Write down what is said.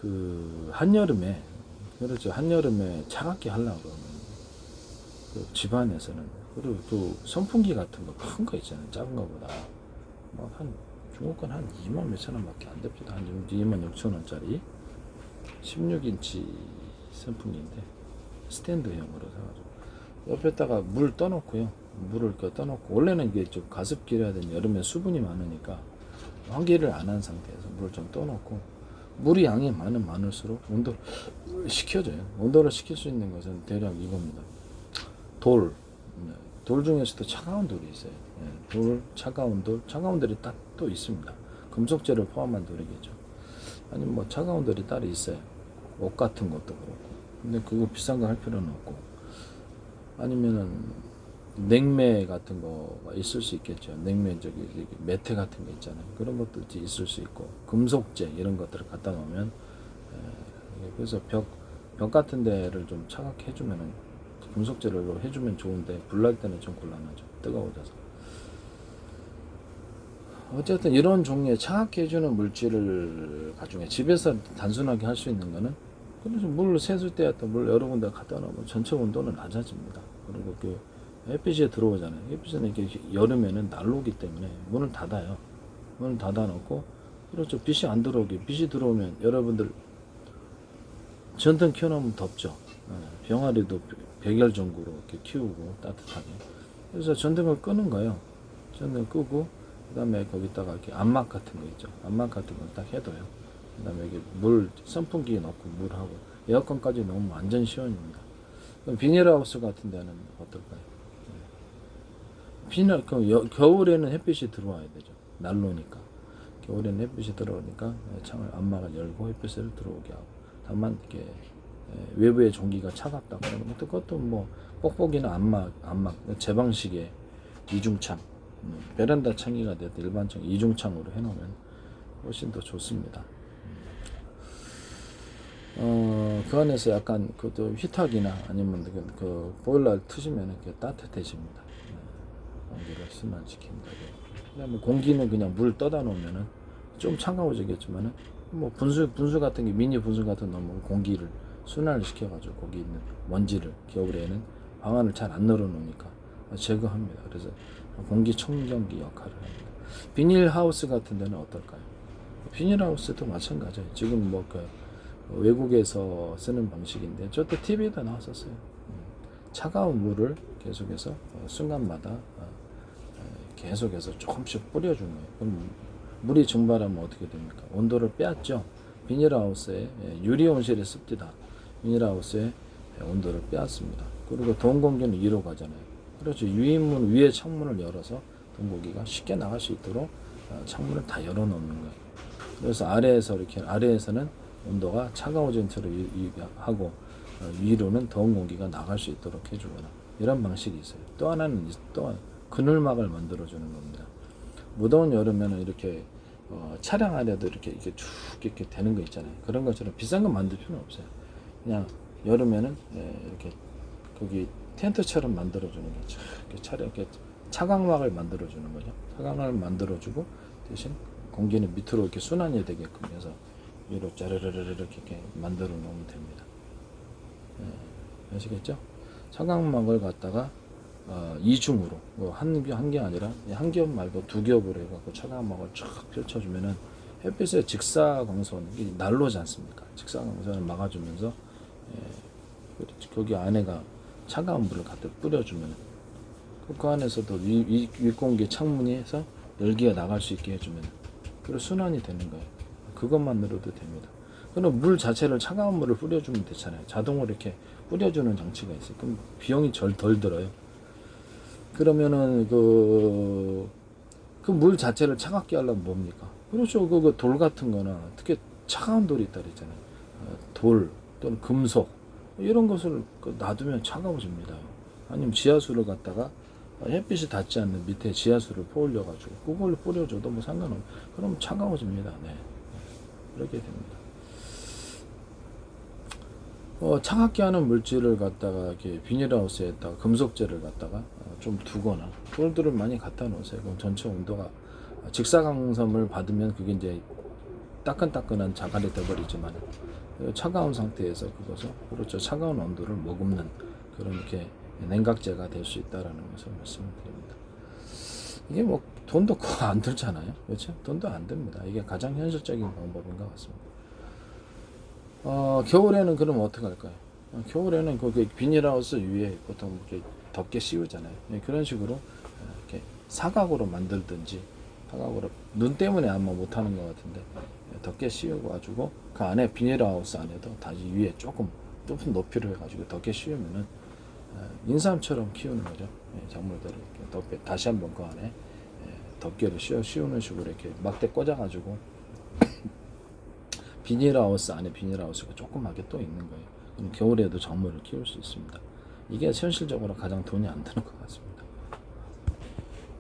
그 한여름에, 그렇죠, 한여름에 차갑게 하려고 그러면 그 집안에서는, 그리고 또 선풍기 같은 거 큰 거 있잖아요. 작은 거보다 뭐 한 중국건 한 2만 몇천 원밖에 안 됩니다. 한 2만 6천 원짜리 16인치 선풍기인데 스탠드형으로 사가지고 옆에다가 물 떠놓고요. 물을 떠놓고, 원래는 이게 좀 가습기를 해야 되는, 여름에 수분이 많으니까 환기를 안 한 상태에서 물을 좀 떠놓고, 물이 양이 많을수록 온도를 식혀져요. 온도를 식힐 수 있는 것은 대략 이겁니다. 돌, 돌 중에서도 차가운 돌이 있어요. 차가운 돌이 딱 또 있습니다. 금속재를 포함한 돌이겠죠. 아니면 뭐 차가운 돌이 따로 있어요. 옷 같은 것도 그렇고. 근데 그거 비싼 거 할 필요는 없고. 아니면은 냉매 같은 거가 있을 수 있겠죠. 냉매, 매트 같은 거 있잖아요. 그런 것도 있을 수 있고, 금속재 이런 것들을 갖다 놓으면, 그래서 벽 같은 데를 좀 차갑게 해주면은, 금속재를 해주면 좋은데 불날 때는 좀 곤란하죠. 뜨거워져서. 어쨌든 이런 종류의 차갑게 해주는 물질을 가중해 집에서 단순하게 할 수 있는 거는, 그래서 물 세수대에다 물 여러 군데 갖다 놓으면 전체 온도는 낮아집니다. 그리고 그 햇빛이 들어오잖아요. 햇빛은 이렇게 여름에는 난로기 때문에 문을 닫아요. 문을 닫아 놓고, 그렇죠, 빛이 안 들어오게. 빛이 들어오면 여러분들 전등 켜놓으면 덥죠. 병아리도 백열 전구로 이렇게 키우고 따뜻하게. 그래서 전등을 끄는 거예요. 전등 끄고, 그 다음에 거기다가 이렇게 암막 같은 거 있죠. 암막 같은 거 딱 해둬요. 그 다음에 이게 선풍기 넣고 물하고 에어컨까지 넣으면 완전 시원입니다. 그럼 비닐하우스 같은 데는 어떨까요? 겨울에는 햇빛이 들어와야 되죠. 난로니까. 겨울에는 햇빛이 들어오니까 창을, 암막을 열고 햇빛을 들어오게 하고. 다만 이렇게 외부의 전기가 차갑다 그러면 그것도 뭐 뽁뽁이나 암막 제 방식의 이중창, 베란다 창이가 돼도 일반적 이중창으로 해놓으면 훨씬 더 좋습니다. 그 안에서 약간 그것도 휘탁이나 아니면 그 보일러를 트시면 이렇게 따뜻해집니다. 공기를 순환시킵니다. 그다음에 공기는 그냥 물 떠다 놓으면은 좀 차가워지겠지만은, 뭐 분수 같은 게, 미니 분수 같은 거 넣으면 공기를 순환을 시켜가지고 거기 있는 먼지를 겨울에는 방안을 잘 안 열어 놓으니까 제거합니다. 그래서 공기청정기 역할을 합니다. 비닐하우스 같은 데는 어떨까요? 비닐하우스도 마찬가지예요. 지금 뭐 외국에서 쓰는 방식인데, 저도 TV에도 나왔었어요. 차가운 물을 계속해서 순간마다 계속해서 조금씩 뿌려주는 거예요. 그럼 물이 증발하면 어떻게 됩니까? 온도를 빼앗죠. 비닐하우스에 유리 온실에 씁니다. 비닐하우스에 온도를 빼앗습니다. 그리고 더운 공기는 위로 가잖아요. 그렇죠. 유인문 위에 창문을 열어서 더운 공기가 쉽게 나갈 수 있도록 창문을 다 열어 놓는 거예요. 그래서 아래에서는 온도가 차가워진 채로 하고, 위로는 더운 공기가 나갈 수 있도록 해주거나, 이런 방식이 있어요. 또 하나는 그늘막을 만들어주는 겁니다. 무더운 여름에는 이렇게 차량 안에도 이렇게 쭉 이렇게 되는 거 있잖아요. 그런 것처럼 비싼 거 만들 필요는 없어요. 그냥 여름에는 이렇게 거기 텐트처럼 만들어주는 거죠. 이렇게 차광막을 만들어주는 거죠. 차광막을 만들어주고, 대신 공기는 밑으로 이렇게 순환이 되게끔 해서 위로 짜르르르 이렇게 만들어 놓으면 됩니다. 아시겠죠? 차광막을 갖다가 이중으로, 한 개 아니라 한 겹 말고 두 겹으로 해갖고 차광막을 쫙 펼쳐주면은 햇빛의 직사광선, 이게 난로지 않습니까? 직사광선을 막아주면서 거기 안에가 차가운 물을 갖다 뿌려주면, 그 안에서도 윗공기 창문이 해서 열기가 나갈 수 있게 해주면, 그리고 순환이 되는 거예요. 그것만으로도 됩니다. 그럼 물 자체를, 차가운 물을 뿌려주면 되잖아요. 자동으로 이렇게 뿌려주는 장치가 있어요. 그럼 비용이 덜 들어요. 그러면은 그 물 자체를 차갑게 하려면 뭡니까? 그렇죠. 돌 같은 거나, 특히 차가운 돌이 있다 그랬잖아요. 돌 또는 금속, 이런 것을 놔두면 차가워집니다. 아니면 지하수를 갖다가 햇빛이 닿지 않는 밑에 지하수를 퍼올려가지고 그걸로 뿌려줘도 뭐 상관없어요. 그럼 차가워집니다. 네. 이렇게 됩니다. 차갑게 하는 물질을 갖다가 이렇게 비닐하우스에다가 금속재를 갖다가 좀 두거나, 돌들을 많이 갖다 놓으세요. 그럼 전체 온도가 직사광선을 받으면 그게 이제 따끈따끈한 자갈이 되어버리지만 차가운 상태에서 그것을 그렇죠 차가운 온도를 머금는 그런 이렇게 냉각제가 될 수 있다라는 것을 말씀을 드립니다. 이게 뭐 돈도 거의 안 들잖아요, 그렇죠? 돈도 안 듭니다. 이게 가장 현실적인 방법인 것 같습니다. 겨울에는 그럼 어떻게 할까요? 겨울에는 그 비닐하우스 위에 보통 이렇게 덮개 씌우잖아요. 그런 식으로 이렇게 사각으로 만들든지 사각으로 눈 때문에 아마 못하는 것 같은데 덮개 씌우고 가지고 그 안에 비닐하우스 안에도 다시 위에 조금 높은 높이로 해가지고 덮개 씌우면은 인삼처럼 키우는 거죠. 작물들을 이렇게 덮개 다시 한번 그 안에 덮개를 씌우는 식으로 이렇게 막대 꽂아가지고 비닐하우스 안에 비닐하우스가 조그맣게 또 있는 거예요. 그럼 겨울에도 작물을 키울 수 있습니다. 이게 현실적으로 가장 돈이 안 드는 것 같습니다.